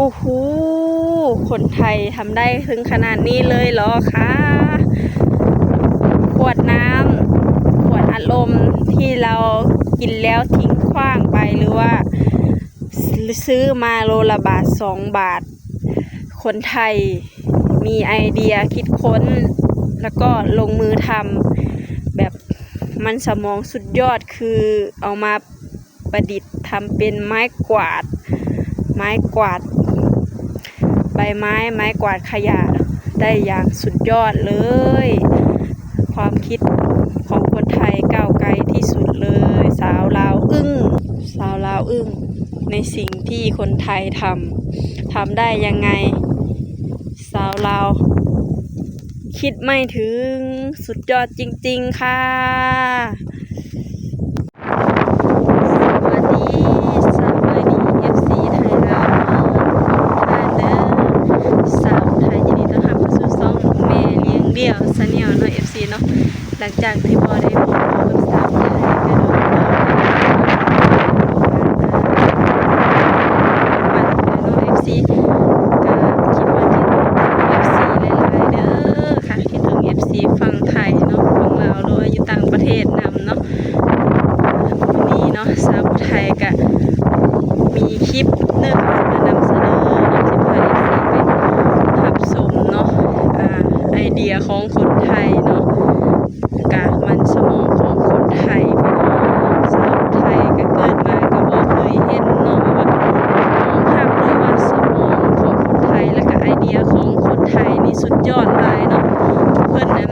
โอ้โหคนไทยทำได้ถึงขนาดนี้เลยเหรอคะขวดน้ำขวดอัดลมที่เรากินแล้วทิ้งขว้างไปหรือว่าซื้อมาโลละบาท2 บาทคนไทยมีไอเดียคิดค้นแล้วก็ลงมือทำแบบมันสมองสุดยอดคือเอามาประดิษฐ์ทำเป็นไม้กวาดใบไม้กวาดขยะได้อย่างสุดยอดเลยความคิดของคนไทยก้าวไกลที่สุดเลยสาวลาวอึ้งในสิ่งที่คนไทยทำได้ยังไงสาวลาวคิดไม่ถึงสุดยอดจริงๆค่ะสวัสดี FC ไทยลาวค่ะเด้อสาวไทยยินดีต้อนรับเข้าสู่ช่องแม่เลี้ยงเดี่ยวซะแนวเนาะ FC เนาะหลังจากที่บ่ได้พบกับสาวไทยกันเนาะFC ก็คิดว่าคิดถึง FC หลายๆเด้อค่ะคิดถึง FC ฝั่งไทยเนาะฝั่งลาวหรือว่าอยู่ต่างประเทศนำเนาะวันนี้เนาะสาวไทยก็มีคลิปหนึ่งมานำเสนอเนาะที่พา FC ไปรับชมเนาะไอเดียของคนไทยเนาะกะมันสมองของคนไทยพี่น้องสาวไทยก็เกิดมาก็บ่เคยเห็นเนาะว่าภาพเลยว่าสมองของคนไทยและก็ไอเดียของคนไทยนี่สุดยอดหลายเนาะเพิ่นนั้น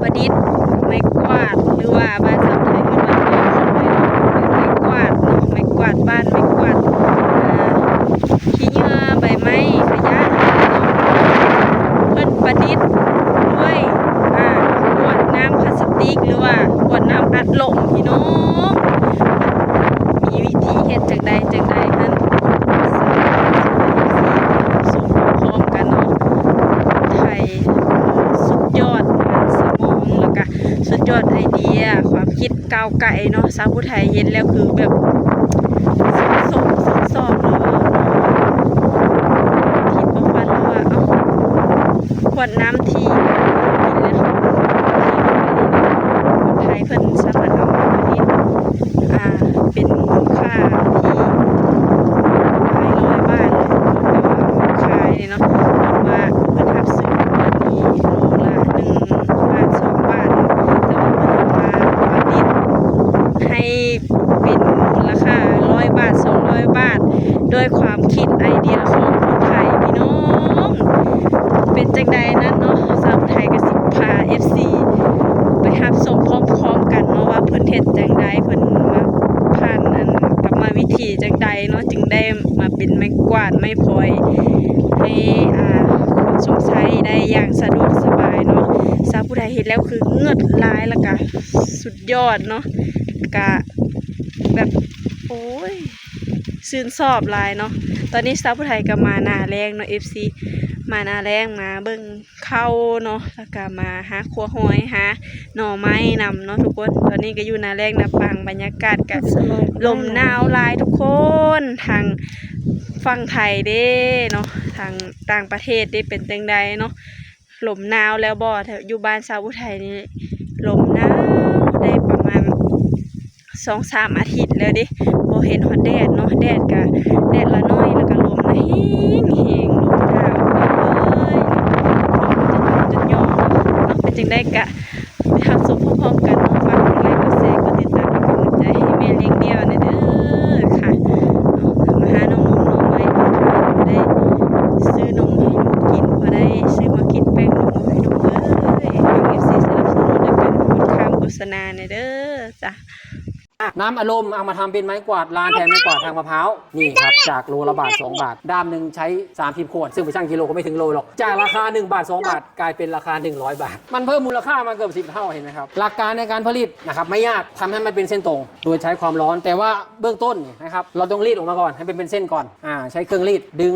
ประดิษฐ์ไม้กวาดหรือว่าบ้านสาวไทยเพิ่นว่าไม้กวาดเนาะไม้กวาดบ้านไม้กวาดขี้เหงื่อใบไม้ขยะเพิ่นประดิษฐ์ด้วยขวดน้ำพลาสติกหรือว่าขวดน้ำอัดลมพี่น้องมีวิธีเฮ็ดจังใดนั้นส่งพร้อมกันเนาะไทยสุดยอดมันสมองแล้วก็สุดยอดไอเดียความคิดก้าวไกลเนาะสาวผู้ไทยเห็นแล้วคือแบบสุดสอบเลยทิพย์ฟันเลยว่าเอาขวดน้ำที่กินแล้วคนไทยเพิ่นสามารถเอามาผลิตเป็นมูลค่าที่หลายร้อยบาทเลยขายเนี่ยเนาะว่าเพิ่นรับซื้อวันนี้โลละ1 บาท 2 บาทแต่ว่าเพิ่นเอามาประดิษฐ์ให้เป็นมูลค่า100 บาท 200 บาทด้วยความคิดไอเดียของคนไทยพี่น้องเป็นจังใดนั้นเนาะสาวไทยก็สิพา FC ไปรับชมพร้อมๆกันเนาะว่าเพิ่นเฮ็ดจังใดเพิ่นมาผ่านกรรมวิธีจังใดเนาะจึงได้มาเป็นไม้กวาดไม้พลอยให้คนสงสัยได้อย่างสะดวกสบายเนาะสาวผู้ใดเห็นแล้วคือเงือดลายแล้วก็สุดยอดเนาะก็แบบโอ้ยชื่นชอบหลายเนาะตอนนี้สาวผู้ไทยก็มาหน้าแรงเนาะ FC มาหน้าแรงมาเบิ่งเข้าเนาะแล้วก็มาหาขัวหอยหาหน่อไม้นำเนาะทุกคนตอนนี้ก็อยู่หน้าแรงหน้าปังบรรยากาศกับลมหนาวหลายทุกคนทางฝั่งไทยเด้เนาะทางต่างประเทศได้เป็นจังใดเนาะลมหนาวแล้วบ่อยู่บ้านสาวผู้ไทยนี่ลมหนาวได้ประมาณ2-3 อาทิตย์แล้วดิบ่เห็นฮอดแดดเนาะแดดก็แดดละน้อยแล้วก็ลมนะแห้งลมหนาวเลยลมจะย่องเป็นจังได้กะไปรับชมพร้อมๆกันเนาะฝากกดไลค์กดแชร์กดติดตามเป็นกำลังใจให้แม่เลี้ยงเดี่ยวนะเด้อค่ะมาหาน้องไม้ได้ซื้อนมให้ลูกกินพอได้ซื้อมากินแป้งนมให้ลูกเอ้ยFC สนับสนุนด้วยกันกดข้ามโฆษณานะเด้อจ้ะน้ำอารมณ์เอามาทำเป็นไม้กวาดลานแทนไม้กวาดทางมะพร้าวนี่ครับจากโลละบาท2 บาทด้ามหนึ่งใช้30 ขวดซึ่งไปชั่งกิโลก็ไม่ถึงโลหรอกจากราคา1 บาท 2 บาทกลายเป็นราคา100 บาทมันเพิ่มมูลค่ามาเกือบ10 เท่าเห็นไหมครับหลักการในการผลิตนะครับไม่ยากทำให้มันเป็นเส้นตรงโดยใช้ความร้อนแต่ว่าเบื้องต้นนะครับเราต้องรีดออกมาก่อนให้เป็นเส้นก่อนใช้เครื่องรีดดึ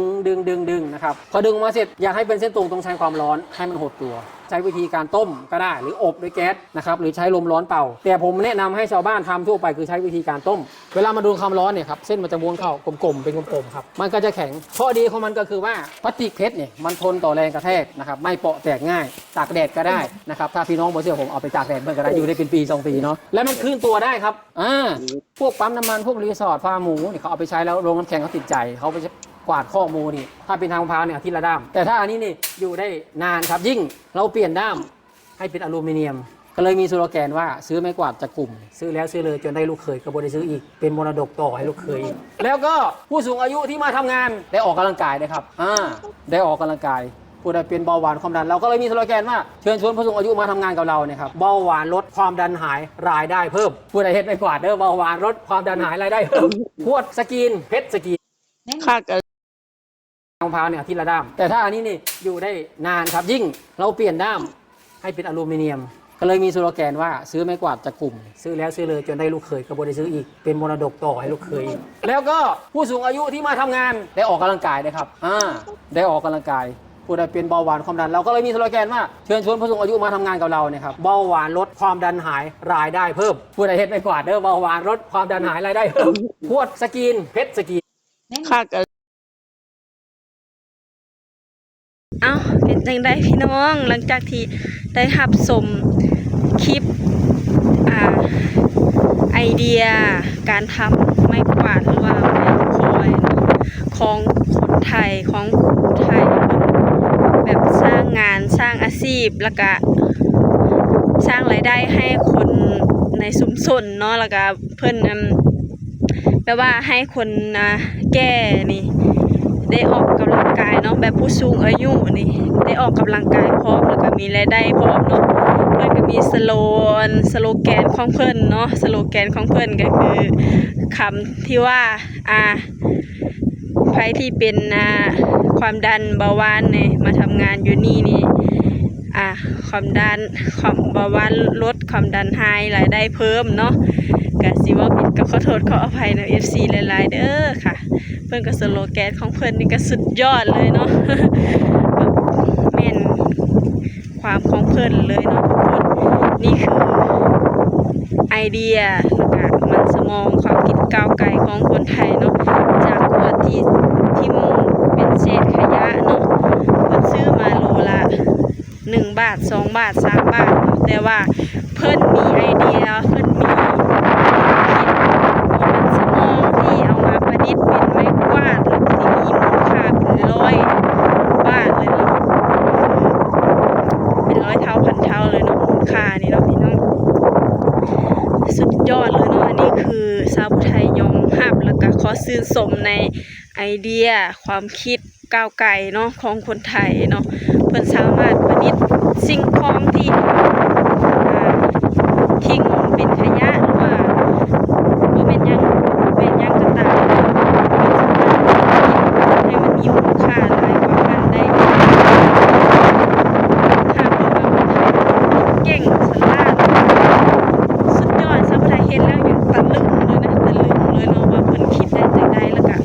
งนะครับพอดึงมาเสร็จอยากให้เป็นเส้นตรงต้องใช้ความร้อนให้มันหดตัว ใช้วิธีการต้มก็ได้หรืออบด้วยแก๊สนะครับหรือใช้ลมร้อนเป่าแต่ผมแนะนำให้ชาวบ้านทำทั่วไปคือใช้วิธีการต้มเวลามาโดนความร้อนเนี่ยครับเส้นมันจะม้วนเข้ากลมๆเป็นกลมๆครับมันก็จะแข็งข้อดีของมันก็คือว่าพลาสติกเพชรเนี่ยมันทนต่อแรงกระแทกนะครับไม่เปาะแตกง่ายตากแดดก็ได้นะครับถ้าพี่น้องบ่เชื่อผมเอาไปตากแดดเมื่อก็ได้อยู่ได้เป็นปี2 ปีเนาะและมันคืนตัวได้ครับพวกปั๊มน้ำมันพวกรีสอร์ทฟาร์มหมูเนี่ยเขาเอาไปใช้แล้วโรงน้ำแข็งเขาติดใจเขาไปกวาดข้อมูลนี่ถ้าเป็นทางมะพร้าวเนี่ยอาทิตย์ละด้ามแต่ถ้าอันนี้นี่อยู่ได้นานครับยิ่งเราเปลี่ยนด้ามให้เป็นอลูมิเนียมก็เลยมีสโลแกนว่าซื้อไม้กวาดจากกลุ่มซื้อแล้วซื้อเลยจนได้ลูกเขยก็บ่ได้ซื้ออีกเป็นมรดกต่อให้ลูกเขยแล้วก็ผู้สูงอายุที่มาทำงานได้ออกกำลังกายนะครับได้ออกกำลังกายผู้ใดเป็นเบาหวานความดันเราก็เลยมีสโลแกนว่าเชิญชวนผู้สูงอายุมาทำงานกับเราเนี่ยครับเบาหวานลดความดันหายรายได้เพิ่มผู้ใดเฮ็ดไม้กวาดเด้อเบาหวานลดความดันหายรายได้เพิ่มพวดสกินเพชรสกินค่ะก็มะพร้าวเนี่ยอาทิตย์ละด้ามแต่ถ้าอันนี้นี่อยู่ได้นานครับยิ่งเราเปลี่ยนด้ามให้เป็นอลูมิเนียมก็เลยมีสโลแกนว่าซื้อไม้กวาดจากกลุ่มซื้อแล้วซื้อเลยจนได้ลูกเขยก็บ่ได้ซื้ออีกเป็นมรดกต่อให้ลูกเขยแล้วก็ผู้สูงอายุที่มาทำงานได้ออกกำลังกายนะครับได้ออกกำลังกายผู้ใดเป็นเบาหวานความดันเราก็เลยมีสโลแกนว่าเชิญชวนผู้สูงอายุมาทำงานกับเราเนี่ยครับเบาหวานลดความดันหายรายได้เพิ่มผู้ใดเฮ็ดไม้กวาดเด้อเบาหวานลดความดันหายรายได้เพิ่มพวดสกินเพชรสกินค่ะก็เป็นจังได้พี่น้องหลังจากที่ได้รับชมคลิปไอเดียการทำไม้กวาดหรือว่าไม้คอยของคนไทยของผู้ไทยแบบสร้างงานสร้างอาชีพแล้วก็สร้างรายได้ให้คนในชุมชนเนาะแล้วก็เพิ่นแปลว่าให้คนแก่นี่ได้ออกกำลังกายเนาะแบบผู้สูงอายุนี่ได้ออกกำลังกายพร้อมแล้วก็มีรายได้พร้อมเนาะเพิ่นก็มีสโลแกนของเพิ่นเนาะสโลแกนของเพิ่นก็คือคำที่ว่าใครที่เป็นความดันเบาหวานเนี่ยมาทำงานอยู่นี่ความเบาหวานลดความดันหายรายได้เพิ่มเนาะก็สิว่าผิดก็ขอโทษขออภัยนะ FC หลายๆเด้อค่ะเพิ่นก็สโลแกนของเพิ่นนี่ก็สุดยอดเลยเนาะแม่นความของเพิ่นเลยเนาะทุกคนนี่คือไอเดียแล้วก็มันสมองความคิดก้าวไกลของคนไทยเนาะจากขวดที่ทิ่มเป็นเศษขยะเนาะเพิ่นซื้อมาโลละ1 บาท2 บาท3 บาทเนาะแต่ว่าเพิ่นมีไอเดียเพิ่นมีมันสมองที่เอามาประดิษฐ์เป็นไม้กวาดแล้วที่มีมูลค่าเป็น100 บาทเลยเนาะเป็น100 เท่าพันเท่าเลยเนาะมูลค่านี่เนาะพี่น้องสุดยอดเลยเนาะอันนี้คือชาวไทยยอมรับแล้วก็ขอชื่นชมในไอเดียความคิดก้าวไกลเนาะของคนไทยเนาะเพิ่นสามารถประดิษฐ์สิ่งของที่ทิ้งเป็นขยะหรือว่าบ่เป็นหยังก็ตามให้มันมีคุณค่าหลายกว่ากันได้ถ้าเพิ่นว่าคนไทยเก่งฉลาดสุดยอดชาวไทยเห็นแล้วอย่างตะลึงเลยนะตะลึงเลยเนาะว่าเพิ่นคิดได้จังได๋แล้วก็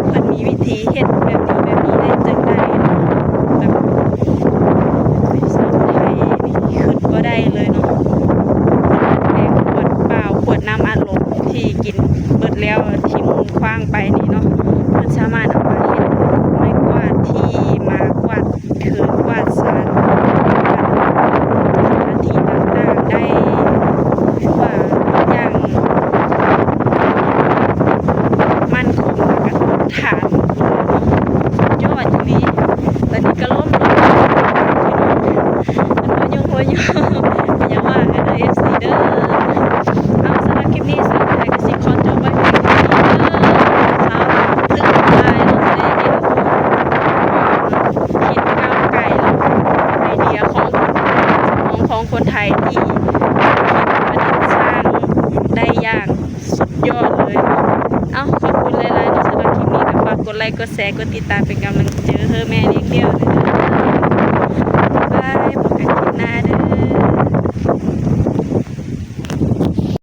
เพิ่นมีวิธีเฮ็ดแบบนี้ได้จังได๋แบบชาวไทยนี่คิดบ่ได้เลยเนาะขวดเปล่าขวดน้ำอัดลมที่กินเบิดแล้วที่มุมคว้างไปนี่เนาะมันสามารถเอามาเฮ็ดไม้กวาดที่มากวาดถือกวาดสารที่ต่างๆได้คือว่าอย่างมั่นคงและก็ทนทานยอดอย่างนี้ตอนนี้ก็ล้มมันหัวยุ่งอย่าว่ากันเด้อ FC เด้อสำหรับคลิปนี้สาวไทยก็สิขอจบไว้เพียงเท่านี้เด้อสาวถึงตายเนาะจะได้เห็นคิดก้าวไกลแล้วไอเดียของคนไทยที่คิดประดิษฐ์สร้างได้อย่างสุดยอดเลยขอบคุณหลายๆเนาะสำหรับคลิปนี้ก็ฝากกดไลค์กดแชร์กดติดตามเป็นกำลังใจให้แม่เลี้ยงเดี่ยวเลยเด้อบายพบกันคลิปหน้าเด้อ